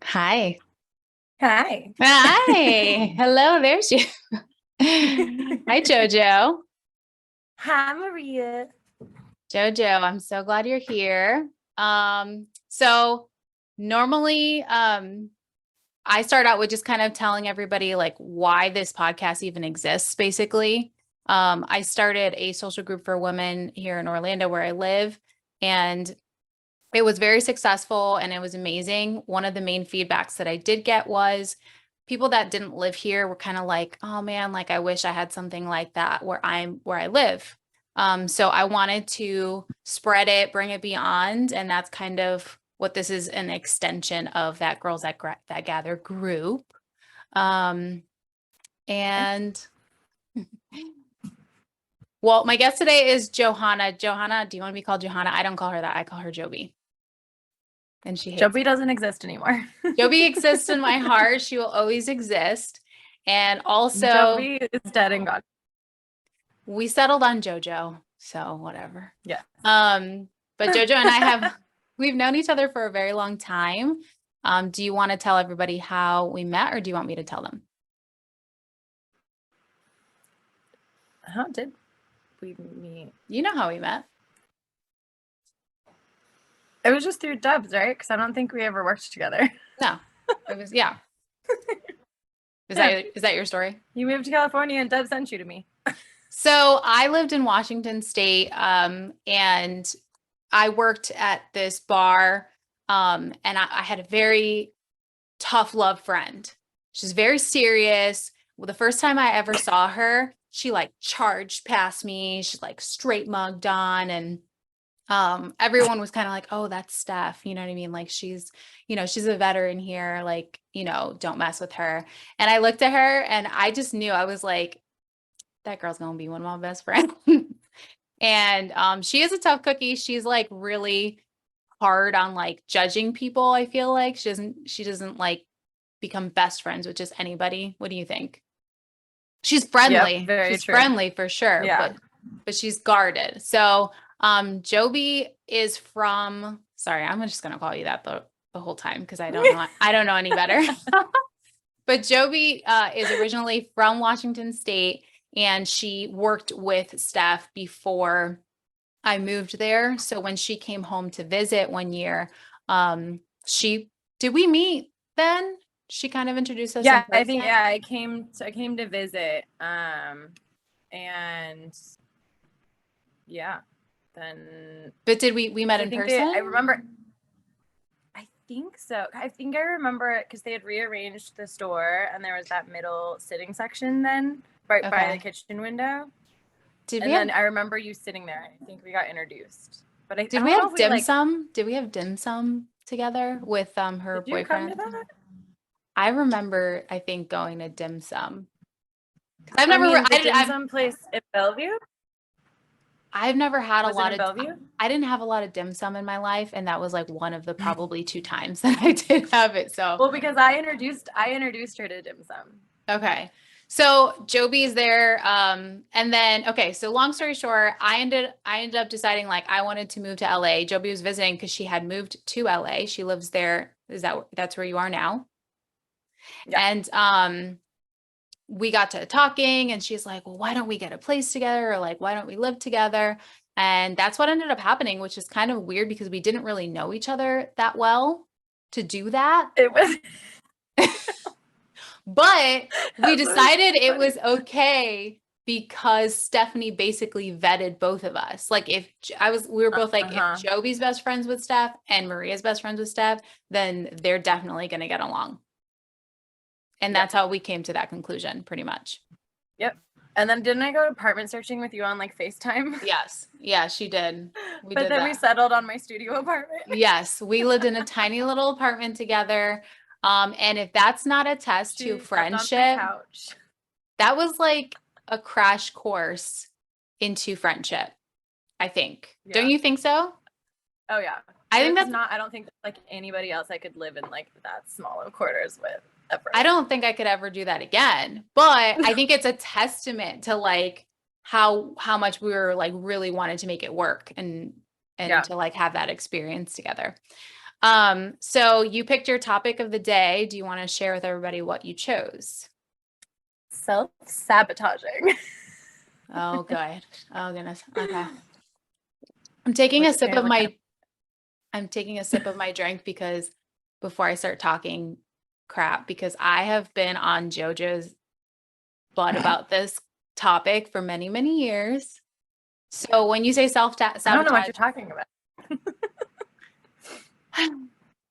Hi. Hi. Hi. Hello, there's you. Hi, Jojo. Hi, Maria. Jojo, I'm so glad you're here. So normally, I start out with just kind of telling everybody like why this podcast even exists, basically. I started a social group for women here in Orlando where I live, and it was very successful and it was amazing. One of the main feedbacks that I did get was people that didn't live here were kind of like, "Oh man, like I wish I had something like that where I live." So I wanted to spread it, bring it beyond, and that's kind of what this is an extension of that Girls That Gather group. Um, and well, my guest today is Johanna. Johanna, do you want to be called Johanna? I don't call her that. I call her Joby. And she hates Joby doesn't exist anymore. Joby exists in my heart. She will always exist. And also, Joby is dead and gone. we settled on JoJo, so whatever. Yeah. But JoJo and we've known each other for a very long time. Do you want to tell everybody how we met, or do you want me to tell them? How did we meet? You know how we met. It was just through Dubs, right? Because I don't think we ever worked together. No, it was, yeah. Is that your story? You moved to California and Dubs sent you to me. So I lived in Washington State, and I worked at this bar, and I had a very tough love friend. She's very serious. Well, the first time I ever saw her, she like charged past me. She like straight mugged on, and everyone was kind of like, "Oh, that's Steph." You know what I mean? Like she's a veteran here. Like, don't mess with her. And I looked at her, and I just knew. I was like, that girl's gonna be one of my best friends. And she is a tough cookie. She's like really hard on like judging people. I feel like she doesn't like become best friends with just anybody. What do you think? She's friendly. Yep, very She's true. friendly for sure, Yeah. but she's guarded. So Joby is from, sorry, I'm just gonna call you that the whole time because I don't know any better. But Joby is originally from Washington State, and she worked with Steph before I moved there. So when she came home to visit one year, did we meet then? She kind of introduced us in Yeah, I think person. I came to visit. And yeah, then But did we met in person? I remember. I think so. I think I remember it because they had rearranged the store and there was that middle sitting section then right by the kitchen window. Then I remember you sitting there. I think we got introduced. But did we have dim sum? Did we have dim sum together with her did you boyfriend? come to that? I remember, I think, going to dim sum. I've never the dim sum place in Bellevue. I've never had a lot of Bellevue? I didn't have a lot of dim sum in my life, and that was like one of the probably 2 times that I did have it. So well, because I introduced her to dim sum. Okay. So Joby's there. And then, okay. So long story short, I ended up deciding like I wanted to move to LA. Joby was visiting because she had moved to LA. She lives there. That's where you are now? Yeah. And, we got to talking, and she's like, well, why don't we get a place together? Or like, why don't we live together? And that's what ended up happening, which is kind of weird because we didn't really know each other that well to do that. It was But we decided it was okay because Stephanie basically vetted both of us. Like we were both like, if Joby's best friends with Steph and Maria's best friends with Steph, then they're definitely going to get along. And that's how we came to that conclusion, pretty much. Yep. And then didn't I go apartment searching with you on like FaceTime? Yes. Yeah, she did. We settled on my studio apartment. Yes. We lived in a tiny little apartment together. And if that's not a test to friendship, that was like a crash course into friendship, I think. Yeah. Don't you think so? Oh yeah. I don't think like anybody else I could live in like that small of quarters with ever. I don't think I could ever do that again, but I think it's a testament to like how much we were like really wanted to make it work and to like have that experience together. So you picked your topic of the day. Do you want to share with everybody what you chose? Self-sabotaging. Oh, good. Oh, goodness. Okay. I'm taking a sip of my drink because before I start talking crap, because I have been on JoJo's butt about this topic for many, many years. So when you say self-sabotage, I don't know what you're talking about.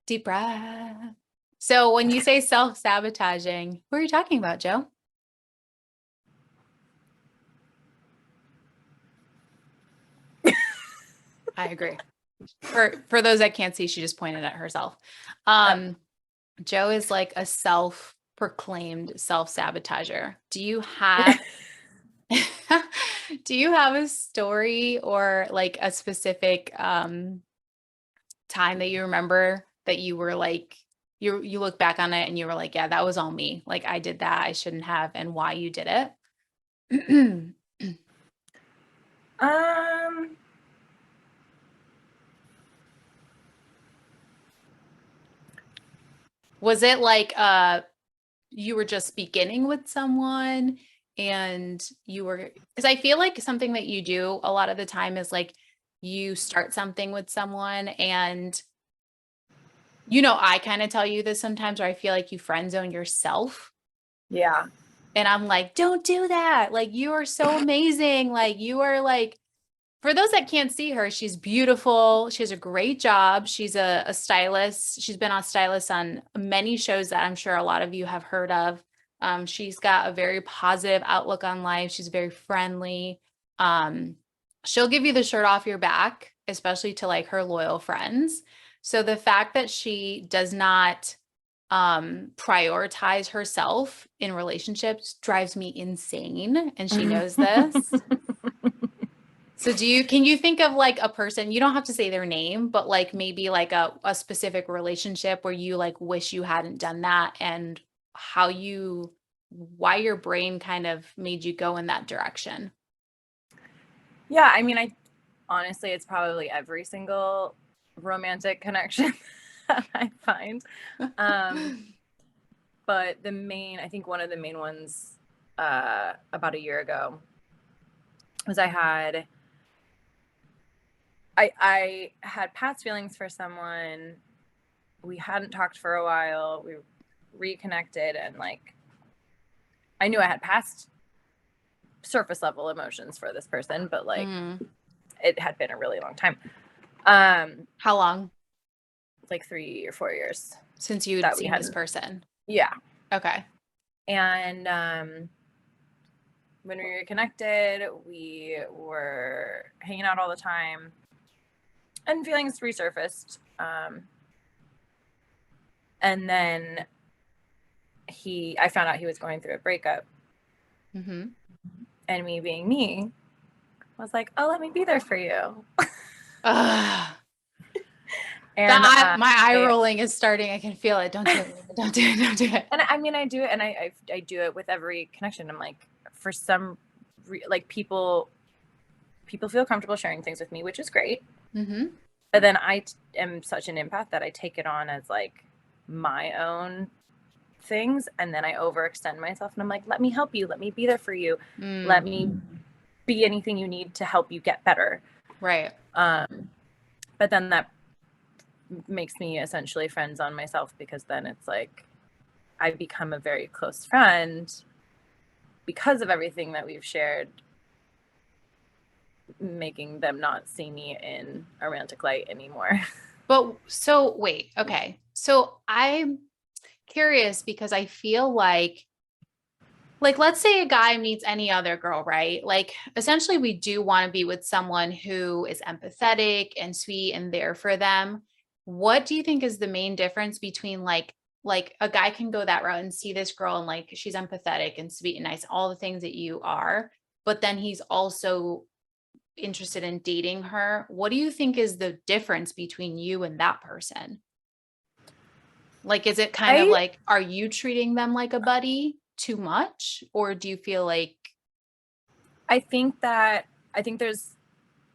deep breath. So when you say self-sabotaging, what are you talking about, Joe? I agree. For those that can't see, she just pointed at herself. Joe is like a self-proclaimed self-sabotager. Do you have a story or like a specific time that you remember that you were like you look back on it and you were like, yeah, that was all me. Like I did that, I shouldn't have, and why you did it? Was it like you were just beginning with someone and you were, because I feel like something that you do a lot of the time is like you start something with someone and I kind of tell you this sometimes where I feel like you friend zone yourself. Yeah. And I'm like, don't do that. Like you are so amazing. Like you are like, for those that can't see her, she's beautiful. She has a great job. She's a stylist. She's been on stylist on many shows that I'm sure a lot of you have heard of. She's got a very positive outlook on life. She's very friendly. She'll give you the shirt off your back, especially to like her loyal friends. So the fact that she does not prioritize herself in relationships drives me insane, and she knows this. So can you think of like a person, you don't have to say their name, but like maybe like a specific relationship where you like wish you hadn't done that and why your brain kind of made you go in that direction? Yeah, I mean, honestly, it's probably every single romantic connection that I find. But I think one of the main ones about a year ago was I had past feelings for someone. We hadn't talked for a while. We reconnected, and like I knew I had past surface level emotions for this person, but like it had been a really long time. How long? Like 3 or 4 years Since you'd seen this person. Yeah. Okay. And when we reconnected, we were hanging out all the time and feelings resurfaced. And then I found out he was going through a breakup. Mm-hmm. And me being me, was like, oh, let me be there for you. And my eye rolling is starting. I can feel it. Don't do it. Don't do it. Don't do it. And I mean, I do it, and I do it with every connection. I'm like, for some, like people feel comfortable sharing things with me, which is great. Mm-hmm. But then I am such an empath that I take it on as like my own things, and then I overextend myself, and I'm like, let me help you. Let me be there for you. Let me be anything you need to help you get better. Right. But then that makes me essentially friends on myself, because then it's like I become a very close friend because of everything that we've shared, making them not see me in a romantic light anymore. But so wait, okay. So I'm curious because I feel like let's say a guy meets any other girl, right? Like essentially we do want to be with someone who is empathetic and sweet and there for them. What do you think is the main difference between like a guy can go that route and see this girl and like she's empathetic and sweet and nice, all the things that you are, but then he's also interested in dating her? What do you think is the difference between you and that person? Like, is it kind of like, are you treating them like a buddy too much? Or do you feel like? I think there's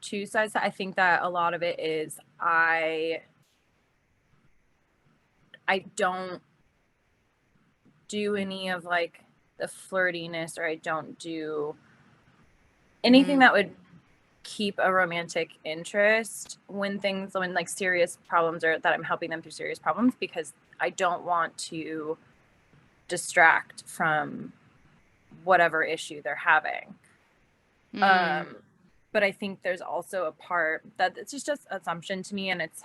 two sides. I think that a lot of it is I I don't do any of like the flirtiness, or I don't do anything that would keep a romantic interest when like serious problems, or that I'm helping them through serious problems, because I don't want to distract from whatever issue they're having. But I think there's also a part that it's just assumption to me, and it's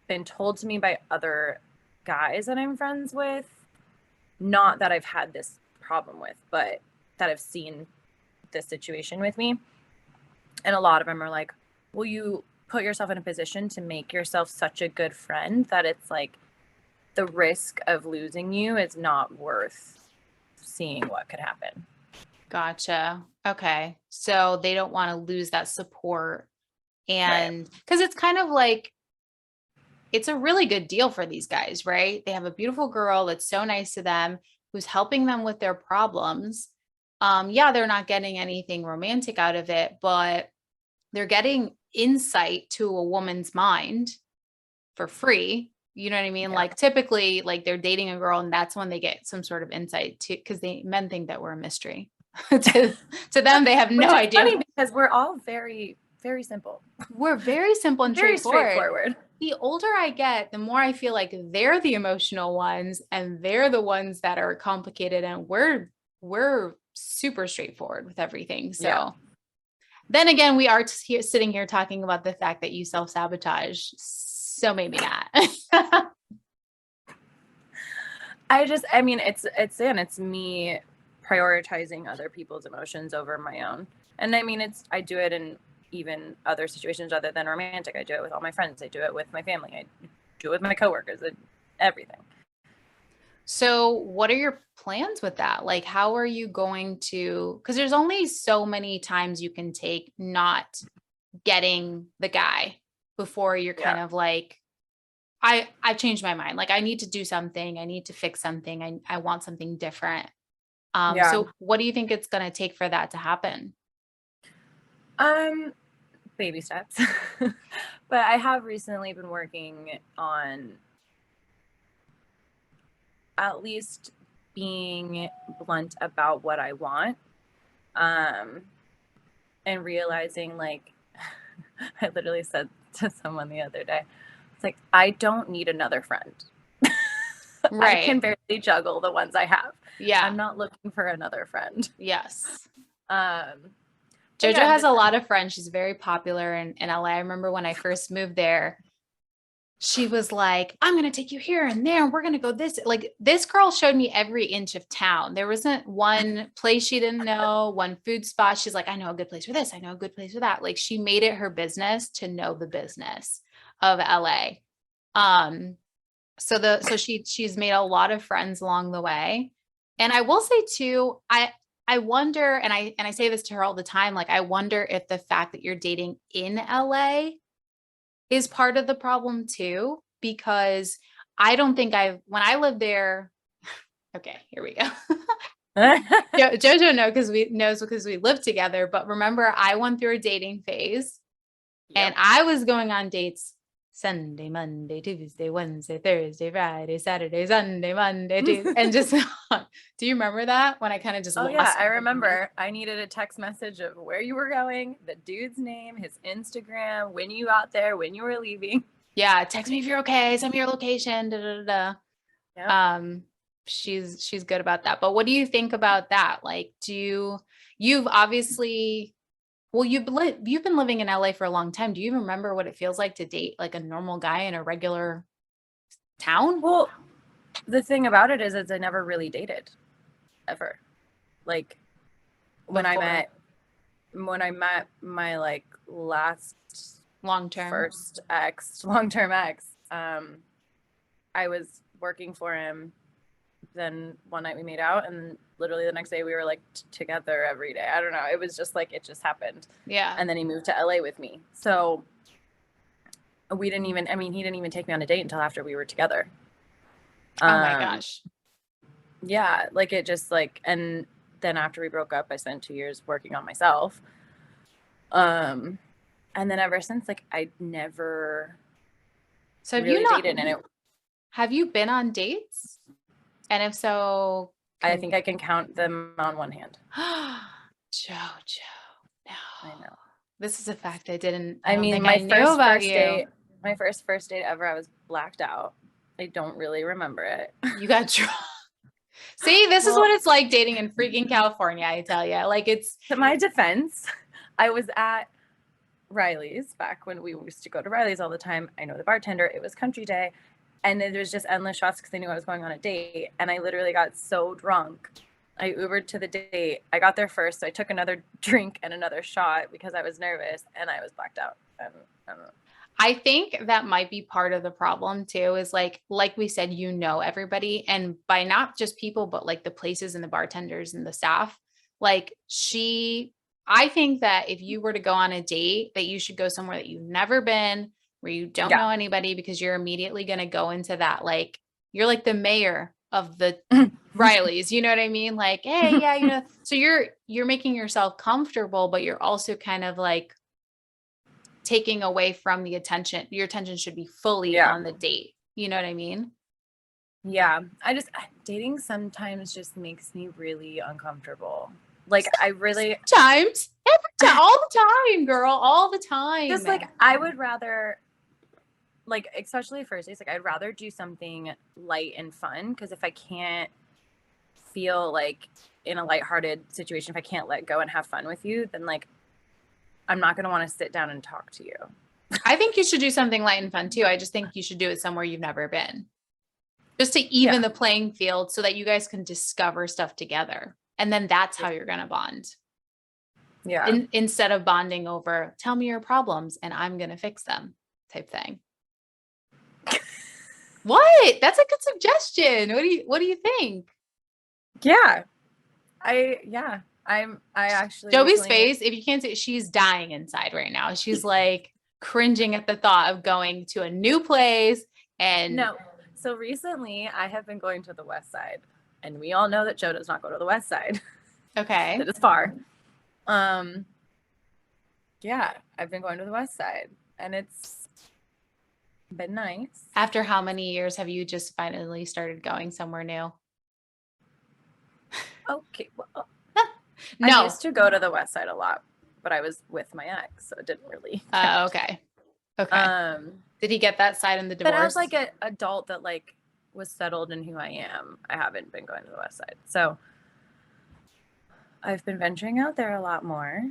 been told to me by other guys that I'm friends with, not that I've had this problem with, but that I've seen this situation with me. And a lot of them are like, will you put yourself in a position to make yourself such a good friend that it's like the risk of losing you is not worth seeing what could happen. Gotcha. Okay. So they don't want to lose that support. And because it's kind of like, it's a really good deal for these guys, right? They have a beautiful girl that's so nice to them, who's helping them with their problems. Yeah, they're not getting anything romantic out of it, but they're getting insight to a woman's mind for free. You know what I mean? Yeah. Like typically, like they're dating a girl, and that's when they get some sort of insight to, because men think that we're a mystery. to them, they have no idea. Funny, because we're all very, very simple. We're very simple and very straightforward. The older I get, the more I feel like they're the emotional ones, and they're the ones that are complicated, and we're super straightforward with everything. So then again, we are sitting here talking about the fact that you self-sabotage. So maybe not. I mean, it's me prioritizing other people's emotions over my own. And I mean, I do it in even other situations other than romantic. I do it with all my friends. I do it with my family. I do it with my coworkers, everything. So what are your plans with that? Like, how are you going to, because there's only so many times you can take not getting the guy before you're kind of like, I've changed my mind. Like I need to do something. I need to fix something. I want something different. So what do you think it's going to take for that to happen? Baby steps. But I have recently been working on at least being blunt about what I want. And realizing, like, I literally said to someone the other day, it's like, I don't need another friend. Right. I can barely juggle the ones I have. Yeah. I'm not looking for another friend. Yes. JoJo has a lot of friends. She's very popular in LA. I remember when I first moved there, she was like, I'm going to take you here and there. And we're going to go this. Like this girl showed me every inch of town. There wasn't one place she didn't know, one food spot. She's like, I know a good place for this. I know a good place for that. Like she made it her business to know the business of LA. So she's made a lot of friends along the way. And I will say too, I wonder, and I say this to her all the time, like, I wonder if the fact that you're dating in LA is part of the problem too, because I don't think when I lived there, okay, here we go. JoJo knows because we lived together, but remember I went through a dating phase and I was going on dates Sunday, Monday, Tuesday, Wednesday, Thursday, Friday, Saturday, Sunday, Monday, Tuesday, and just, do you remember that when I kind of just lost? Yeah, I remember. I needed a text message of where you were going, the dude's name, his Instagram, when you got there, when you were leaving. Yeah, text me if you're okay, send me your location, da da da. Yep. She's good about that. But what do you think about that? Like, you've obviously, well, you've been living in LA for a long time. Do you remember what it feels like to date like a normal guy in a regular town? Well, the thing about it is I never really dated ever. Like when I met my like last long-term ex, I was working for him. Then one night we made out, and literally the next day we were like together every day. I don't know. It was just like, it just happened. Yeah. And then he moved to LA with me. So he didn't even take me on a date until after we were together. Oh my gosh. Yeah. Like it just like, and then after we broke up, I spent 2 years working on myself. And then ever since, like I never have really you not dated, and Have you been on dates? And if so, I think I can count them on one hand. Jojo, no. I know. This is a fact I don't mean, think my I knew about you. date, my first date ever, I was blacked out. I don't really remember it. You got drunk. See, this is what it's like dating in freaking California, I tell you. Like, it's... To my defense, I was at Riley's back when we used to go to Riley's all the time. I know the bartender. It was country day. And there was just endless shots because they knew I was going on a date. And I literally got so drunk. I Ubered to the date. I got there first. So I took another drink and another shot because I was nervous and I was blacked out. I don't know. I think that might be part of the problem too, is like we said, you know, everybody, and by not just people, but like the places and the bartenders and the staff, like I think that if you were to go on a date, that you should go somewhere that you've never been, where you don't know anybody, because you're immediately going to go into that. Like, you're like the mayor of the Rileys, you know what I mean? Like, hey, yeah, you know, so you're making yourself comfortable, but you're also kind of like taking away from the attention. Your attention should be fully on the date. You know what I mean? Yeah. Dating sometimes just makes me really uncomfortable. Like, I really... Sometimes. Every time. All the time, girl. All the time. Just like, I would rather, like, especially first dates, like, I'd rather do something light and fun. Because if I can't feel like in a lighthearted situation, if I can't let go and have fun with you, then like, I'm not going to want to sit down and talk to you. I think you should do something light and fun too. I just think you should do it somewhere you've never been, just to even the playing field so that you guys can discover stuff together. And then that's how you're going to bond. Yeah. Instead of bonding over, tell me your problems and I'm going to fix them type thing. What? That's a good suggestion. What do you think? Yeah. I actually... Joby's face, if you can't see it, she's dying inside right now. She's like cringing at the thought of going to a new place. And no. So recently I have been going to the West Side, and we all know that Joe does not go to the West Side. Okay. It is far. Yeah, I've been going to the West Side, and it's been nice. After how many years have you just finally started going somewhere new? Okay. Well, no. I used to go to the West Side a lot, but I was with my ex, so it didn't really. Okay. Okay. Did he get that side in the divorce? But as like an adult that like was settled in who I am, I haven't been going to the West Side. So I've been venturing out there a lot more.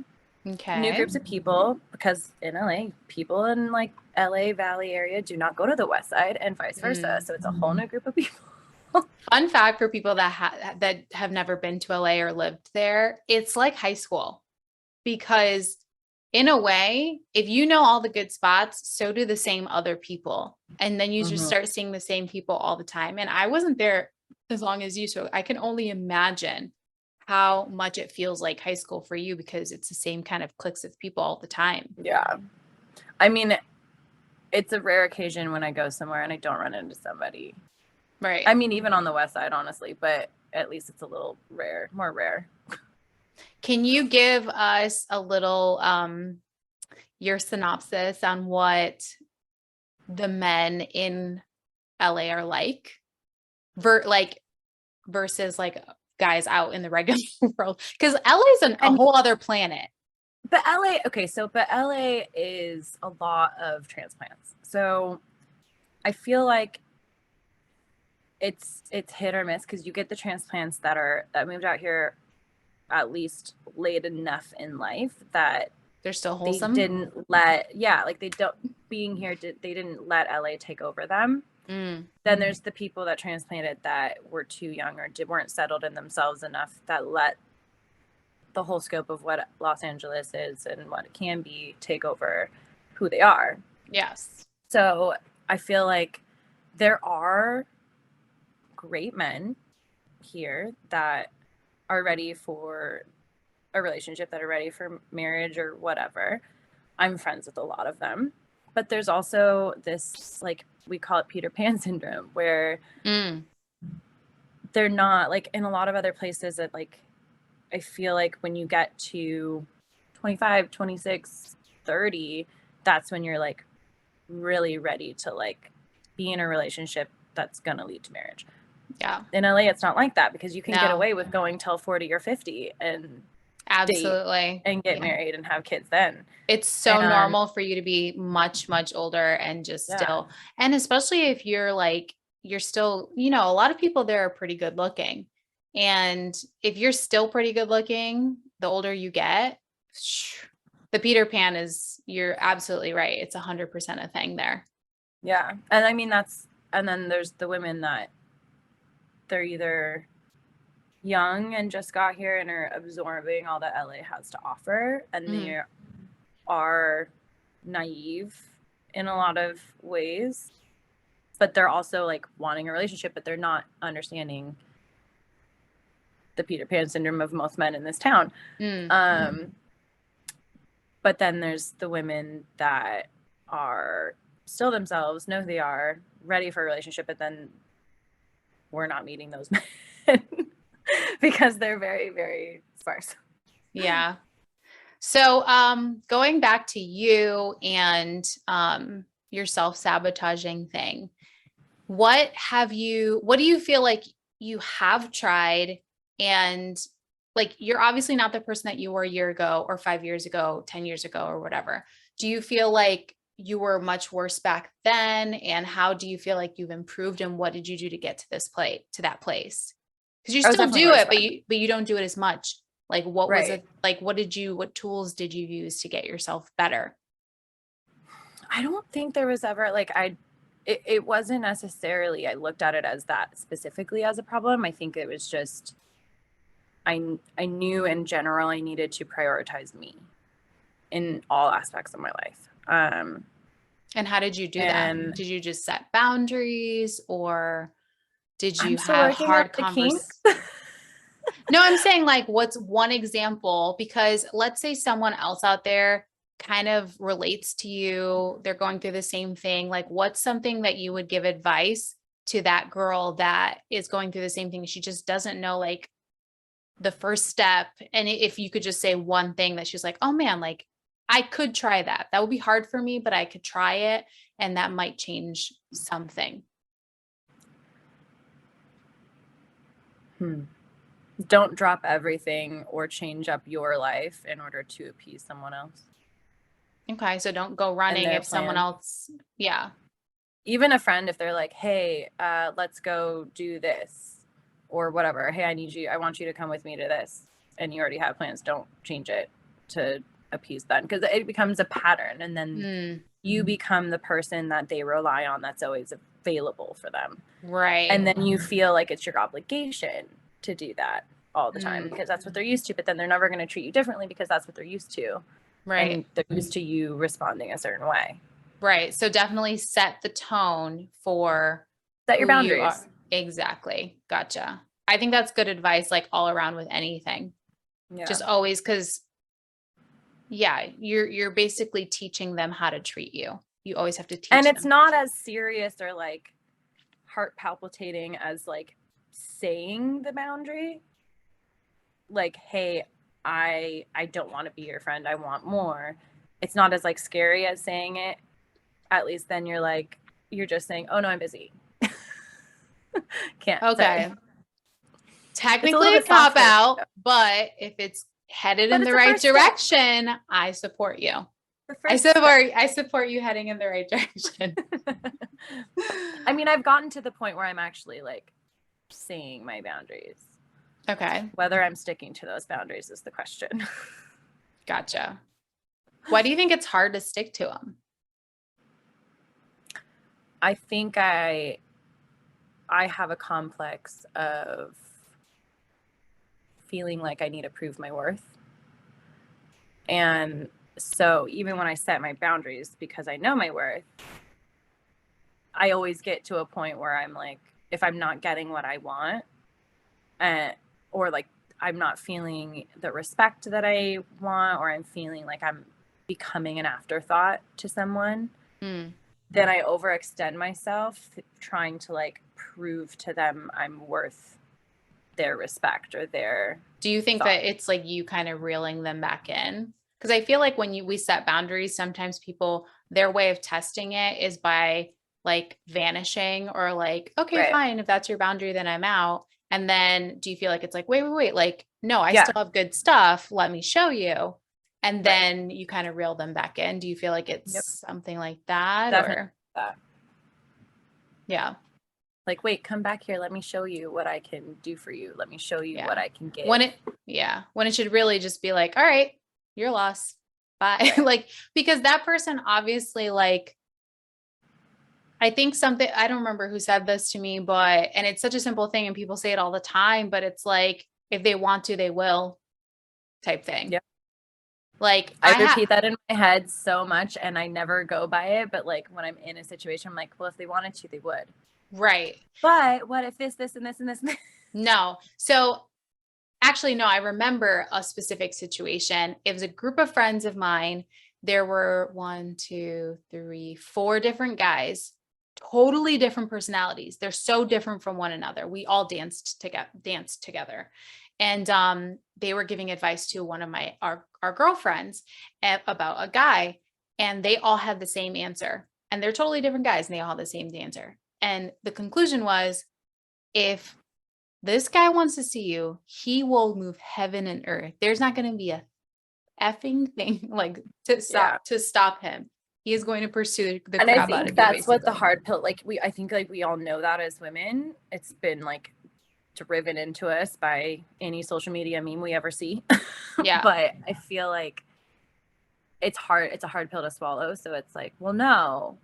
Okay. New groups of people, because in LA, people in like LA Valley area do not go to the West Side and vice versa. So it's a whole new group of people. Fun fact for people that have never been to LA or lived there, it's like high school, because in a way, if you know all the good spots, so do the same other people. And then you just start seeing the same people all the time. And I wasn't there as long as you, so I can only imagine how much it feels like high school for you, because it's the same kind of cliques of people all the time. Yeah. I mean, it's a rare occasion when I go somewhere and I don't run into somebody. Right. I mean, even on the West Side, honestly, but at least it's a little more rare. Can you give us a little, your synopsis on what the men in LA are like, versus like guys out in the regular world? Because LA is a whole other planet. But LA is a lot of transplants. So I feel like it's hit or miss, because you get the transplants that moved out here at least late enough in life that they're still wholesome. They didn't let LA take over them. Then there's the people that transplanted that were too young or weren't settled in themselves enough, that let the whole scope of what Los Angeles is and what it can be take over who they are. Yes. So I feel like there are great men here that are ready for a relationship, that are ready for marriage or whatever. I'm friends with a lot of them. But there's also this, like, we call it Peter Pan syndrome, where they're not, like, in a lot of other places that, like, I feel like when you get to 25, 26, 30, that's when you're, like, really ready to, like, be in a relationship that's going to lead to marriage. Yeah. In LA, it's not like that because you can get No. away with going till 40 or 50 and Absolutely. date and get married and have kids then. It's so normal for you to be much, much older and just still, and especially if you're like, you're still, you know, a lot of people there are pretty good looking. And if you're still pretty good looking, the older you get, the Peter Pan is, you're absolutely right. It's 100% a thing there. Yeah. And I mean, and then there's the women that they're either young and just got here and are absorbing all that LA has to offer, and they are naive in a lot of ways, but they're also like wanting a relationship, but they're not understanding the Peter Pan syndrome of most men in this town. But then there's the women that are still themselves, know who they are, ready for a relationship, but then we're not meeting those men because they're very, very sparse. Yeah. So, going back to you and, your self-sabotaging thing, what do you feel like you have tried? And like, you're obviously not the person that you were a year ago or 5 years ago, 10 years ago, or whatever. Do you feel like you were much worse back then? And how do you feel like you've improved? And what did you do to get to that place? Because you still do it, but you don't do it as much. Like, what was it? Like, what tools did you use to get yourself better? I don't think there was ever like, it wasn't necessarily, I looked at it as that specifically as a problem. I think it was just, I knew in general I needed to prioritize me in all aspects of my life. And how did you do that? Did you just set boundaries, or did you have hard conversations? No, I'm saying like, what's one example? Because let's say someone else out there kind of relates to you. They're going through the same thing. Like, what's something that you would give advice to that girl that is going through the same thing? She just doesn't know like the first step. And if you could just say one thing that she's like, oh man, like I could try that. That would be hard for me, but I could try it. And that might change something. Don't drop everything or change up your life in order to appease someone else. Okay. So don't go running if someone else. Yeah. Even a friend, if they're like, hey, let's go do this or whatever. Hey, I want you to come with me to this. And you already have plans. Don't change it to appease them, because it becomes a pattern. And then you become the person that they rely on that's always available for them. Right. And then you feel like it's your obligation to do that all the time because that's what they're used to. But then they're never going to treat you differently because that's what they're used to. Right. And they're used to you responding a certain way. Right. So definitely set the tone for set your boundaries. Exactly. Gotcha. I think that's good advice, like all around with anything. Yeah. Just always, because you're basically teaching them how to treat you. You always have to teach them. And it's not as serious or like heart palpitating as like saying the boundary. Like, hey, I don't want to be your friend. I want more. It's not as like scary as saying it. At least then you're just saying, oh no, I'm busy. Can't say. Technically a cop out, but if it's headed in the right direction, I support you. I support you heading in the right direction. I mean, I've gotten to the point where I'm actually like saying my boundaries. Okay. Whether I'm sticking to those boundaries is the question. Gotcha. Why do you think it's hard to stick to them? I think I have a complex of feeling like I need to prove my worth. And so even when I set my boundaries, because I know my worth, I always get to a point where I'm like, if I'm not getting what I want, or like I'm not feeling the respect that I want, or I'm feeling like I'm becoming an afterthought to someone, then I overextend myself trying to like prove to them I'm worth their respect or their Do you think that it's like you kind of reeling them back in? Because I feel like when we set boundaries, sometimes people, their way of testing it is by like vanishing or like, okay, Right. fine. If that's your boundary, then I'm out. And then do you feel like it's like, wait, like, no, I Yeah. still have good stuff. Let me show you. And Right. then you kind of reel them back in. Do you feel like it's something like that? Definitely Or that. yeah. Like, wait, come back here. Let me show you what I can do for you. Let me show you what I can give. When it should really just be like, all right, you're lost. Bye. Right. Like, because that person obviously, like, I think something, I don't remember who said this to me, but, and it's such a simple thing and people say it all the time, but it's like, if they want to, they will type thing. Yep. Like I repeat that in my head so much and I never go by it. But like when I'm in a situation, I'm like, well, if they wanted to, they would. Right. But what if this, and this, and this? No. So actually, no, I remember a specific situation. It was a group of friends of mine. There were 1, 2, 3, 4 different guys, totally different personalities. They're so different from one another. We all danced together. And they were giving advice to one of our girlfriends about a guy, and they all had the same answer. And they're totally different guys, and they all had the same answer. And the conclusion was, if this guy wants to see you, he will move heaven and earth. There's not going to be a effing thing like to stop him. He is going to pursue the crap out of you. And I think that's what the hard pill, like I think like we all know that as women, it's been like driven into us by any social media meme we ever see. Yeah. But I feel like it's a hard pill to swallow. So it's like, well, no,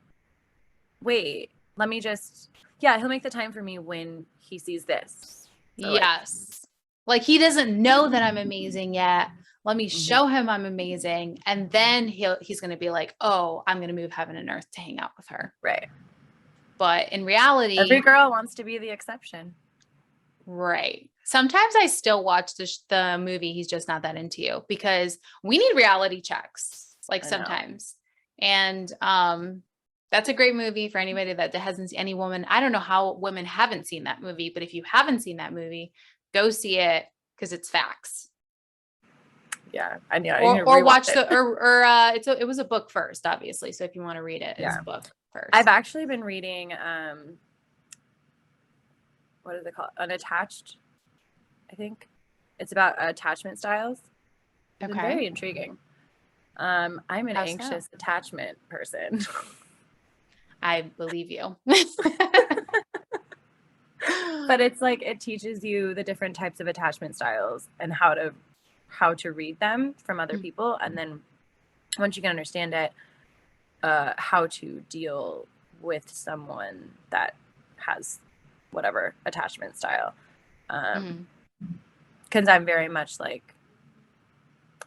wait, let me just, he'll make the time for me when he sees this. So yes. Like he doesn't know that I'm amazing yet. Let me show him I'm amazing. And then he's going to be like, oh, I'm going to move heaven and earth to hang out with her. Right. But in reality, every girl wants to be the exception. Right. Sometimes I still watch the movie He's Just Not That Into You, because we need reality checks, like sometimes. And that's a great movie for anybody that hasn't seen, any woman. I don't know how women haven't seen that movie, but if you haven't seen that movie, go see it, because it's facts. Yeah, I know. Or watch it was a book first, obviously. So if you want to read it, it's a book first. I've actually been reading what is it called? Unattached, I think. It's about attachment styles. It's been very intriguing. I'm an anxious attachment person. I believe you. But it's like, it teaches you the different types of attachment styles and how to read them from other people. And then once you can understand it, how to deal with someone that has whatever attachment style. Because I'm very much like,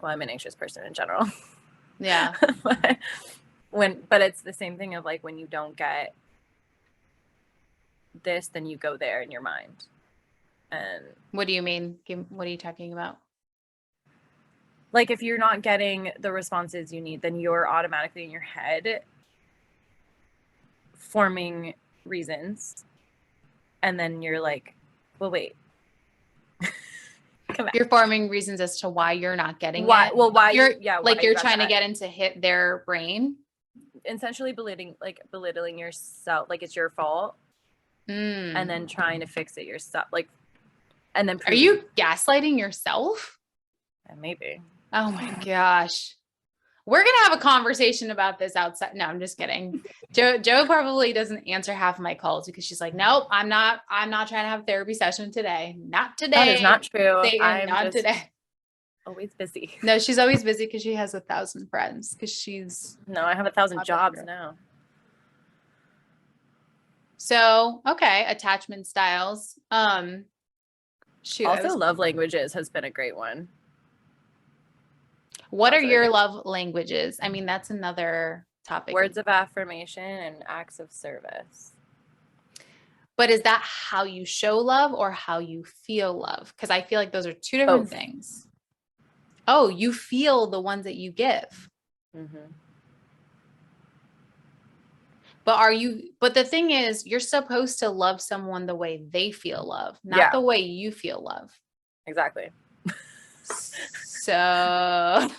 well, I'm an anxious person in general. Yeah. But it's the same thing of like, when you don't get this, then you go there in your mind. And what do you mean? What are you talking about? Like, if you're not getting the responses you need, then you're automatically in your head forming reasons. And then you're like, well, wait. Come back. You're forming reasons as to why you're not getting it. Why you're trying to get into their brain. Essentially belittling yourself, like it's your fault. And then trying to fix it yourself. Like, and then are you gaslighting yourself? Maybe. Oh my gosh. We're going to have a conversation about this outside. No, I'm just kidding. Joe probably doesn't answer half of my calls because she's like, nope, I'm not trying to have a therapy session today. Not today. That is not true. I'm not today. Always busy. No, she's always busy because she has 1,000 friends No, I have 1,000 jobs now. So, okay. Attachment styles. Also, love languages has been a great one. What are your love languages? I mean, that's another topic. Words of affirmation and acts of service. But is that how you show love or how you feel love? Because I feel like those are two different things. Oh, you feel the ones that you give. But the thing is, you're supposed to love someone the way they feel love, not the way you feel love. Exactly. So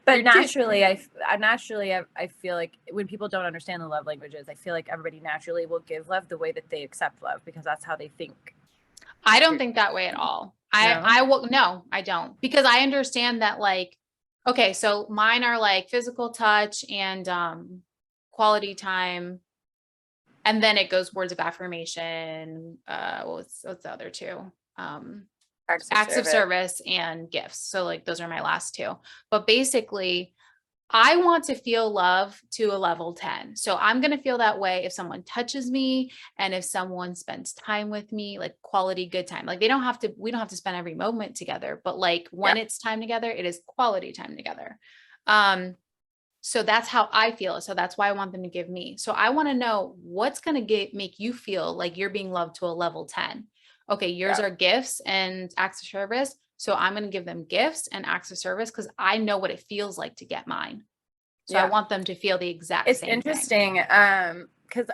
But naturally, I feel like when people don't understand the love languages, I feel like everybody naturally will give love the way that they accept love because that's how they think. I don't think that way at all. No, I don't, because I understand that, like, okay, so mine are like physical touch and quality time, and then it goes words of affirmation. What's the other two? Acts of service and gifts. So like those are my last two. But basically, I want to feel love to a level 10. So I'm going to feel that way if someone touches me and if someone spends time with me, like quality, good time. Like we don't have to spend every moment together, but like when it's time together, it is quality time together. So that's how I feel. So that's why I want them to give me. So I want to know what's going to make you feel like you're being loved to a level 10. Okay, yours are gifts and acts of service. So I'm going to give them gifts and acts of service because I know what it feels like to get mine. So I want them to feel the exact same thing. It's interesting because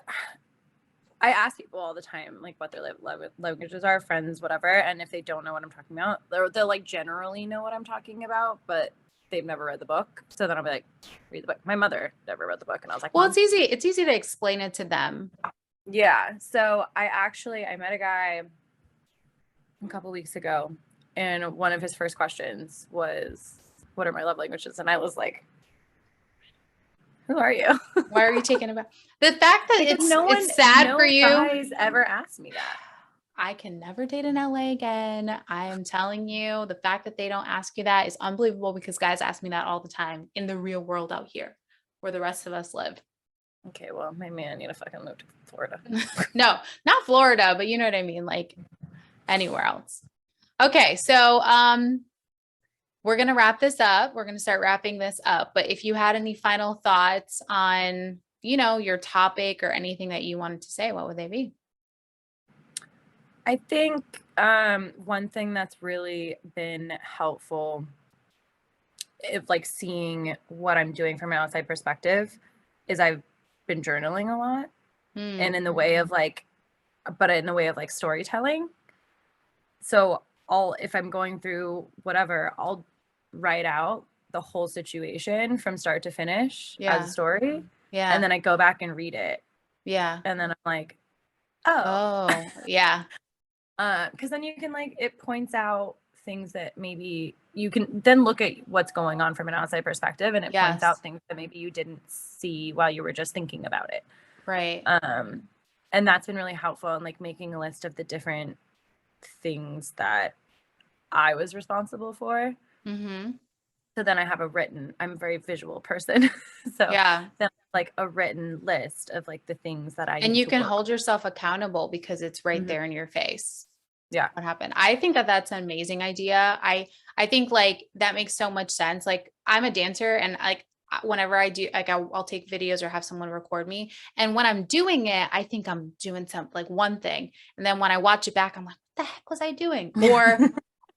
I ask people all the time, like what their love languages are, friends, whatever. And if they don't know what I'm talking about, they'll like generally know what I'm talking about, but they've never read the book. So then I'll be like, read the book. My mother never read the book. And I was like, well, it's easy. It's easy to explain it to them. Yeah. So I met a guy a couple weeks ago, and one of his first questions was, what are my love languages? And I was like, who are you? Why are you taking about the fact that it's sad for you? No guys ever asked me that. I can never date in LA again. I am telling you, the fact that they don't ask you that is unbelievable, because guys ask me that all the time in the real world out here where the rest of us live. Okay, well, my man need to fucking move to Florida. No, not Florida, but you know what I mean, like anywhere else. Okay, so we're going to wrap this up. We're going to start wrapping this up. But if you had any final thoughts on, your topic or anything that you wanted to say, what would they be? I think one thing that's really been helpful, if like seeing what I'm doing from an outside perspective, is I've been journaling a lot, and in the way of like storytelling. So if I'm going through whatever, I'll write out the whole situation from start to finish as a story. Yeah. And then I go back and read it. Yeah. And then I'm like, oh yeah. Because then you can it points out things that maybe you can then look at what's going on from an outside perspective, and it points out things that maybe you didn't see while you were just thinking about it. Right. And that's been really helpful in making a list of the different things that I was responsible for. Mm-hmm. So then I have I'm a very visual person. So then a written list of the things that and you can hold yourself accountable because it's right there in your face. Yeah. What happened? I think that that's an amazing idea. I think that makes so much sense. I'm a dancer, and whenever I do, I'll take videos or have someone record me. And when I'm doing it, I think I'm doing something one thing. And then when I watch it back, I'm like, what the heck was I doing?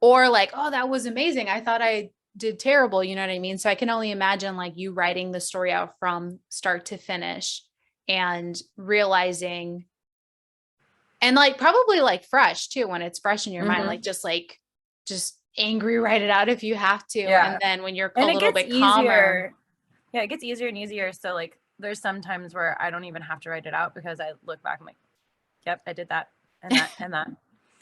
Or oh, that was amazing. I thought I did terrible. You know what I mean? So I can only imagine you writing the story out from start to finish and realizing, and probably fresh too, when it's fresh in your mind, just angry, write it out if you have to. Yeah. And then when you're a little bit calmer. Yeah, it gets easier and easier. So there's some times where I don't even have to write it out because I look back, I'm like, yep, I did that and that and that.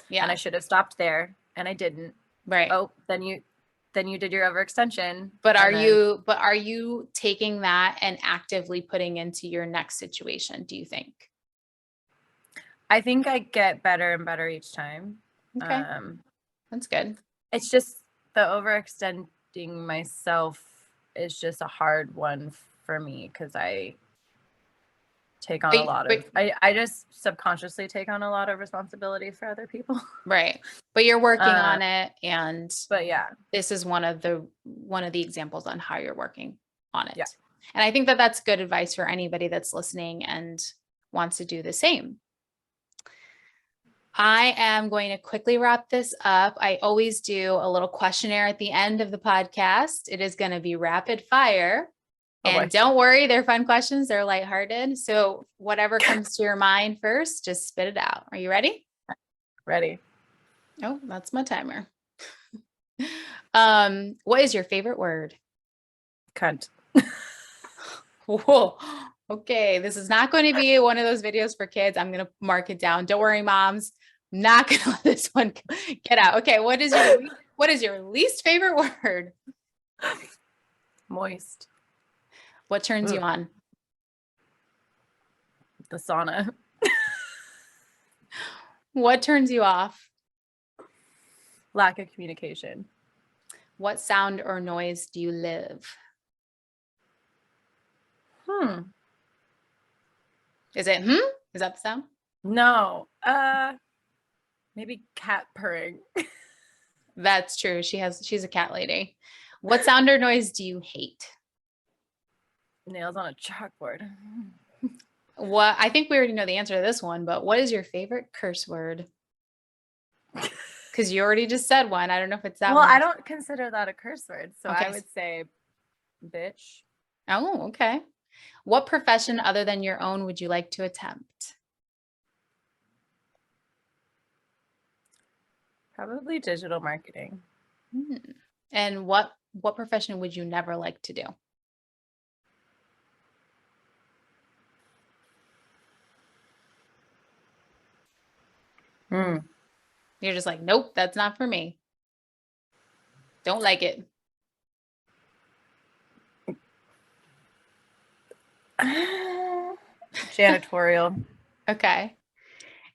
Yeah. And I should have stopped there and I didn't. Right. Oh, then you did your overextension. But are you taking that and actively putting into your next situation, do you think? I think I get better and better each time. Okay. That's good. It's just the overextending myself is just a hard one for me because I take on I just subconsciously take on a lot of responsibility for other people. Right. But you're working on it, but yeah, this is one of the examples on how you're working on it. Yeah. And I think that that's good advice for anybody that's listening and wants to do the same. I am going to quickly wrap this up. I always do a little questionnaire at the end of the podcast. It is going to be rapid fire. And don't worry, they're fun questions. They're lighthearted. So whatever comes to your mind first, just spit it out. Are you ready? Ready. Oh, that's my timer. What is your favorite word? Cunt. Whoa. Okay, this is not going to be one of those videos for kids. I'm going to mark it down. Don't worry, moms. I'm not going to let this one get out. Okay, what is your least favorite word? Moist. What turns you on? The sauna. What turns you off? Lack of communication. What sound or noise do you live? Is it Is that the sound? No. Maybe cat purring. That's true. She's a cat lady. What sound or noise do you hate? Nails on a chalkboard. What I think we already know the answer to this one, but what is your favorite curse word? Because you already just said one. I don't know if it's that one. Well, I don't consider that a curse word, so Okay. I would say bitch. Oh, okay. What profession other than your own would you like to attempt? Probably digital marketing. And what profession would you never like to do? You're just like, nope, that's not for me. Don't like it. Janitorial. Okay.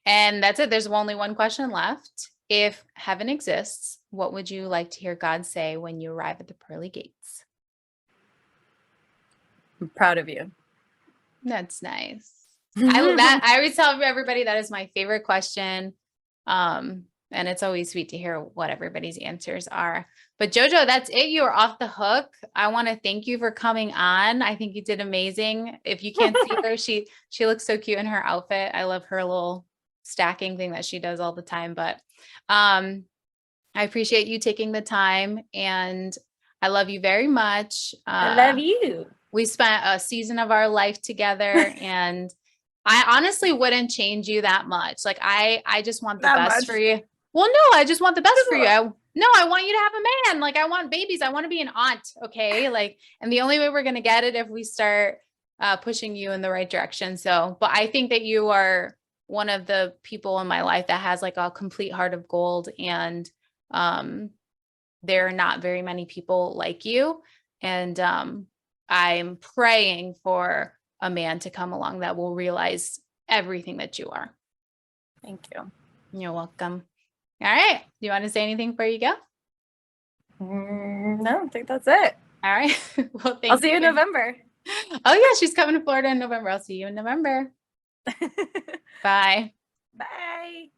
And that's it. There's only one question left. If heaven exists, what would you like to hear God say when you arrive at the pearly gates? I'm proud of you. That's nice. I always tell everybody that is my favorite question. And it's always sweet to hear what everybody's answers are. But Jojo, that's it. You are off the hook. I want to thank you for coming on. I think you did amazing. If you can't see her, she looks so cute in her outfit. I love her little stacking thing that she does all the time. But I appreciate you taking the time, and I love you very much. I love you. We spent a season of our life together, and I honestly wouldn't change you that much. Like I just want the best for you. Well, no, I just want the best for you. I want you to have a man. Like I want babies. I want to be an aunt. Okay. Like, and the only way we're going to get it if we start pushing you in the right direction. So, but I think that you are one of the people in my life that has like a complete heart of gold, and there are not very many people like you. And I'm praying for a man to come along that will realize everything that you are. Thank you. You're welcome. All right. Do you want to say anything before you go? No, I think that's it. All right. Well, I'll see you in November. Oh yeah, she's coming to Florida in November. I'll see you in November. Bye. Bye.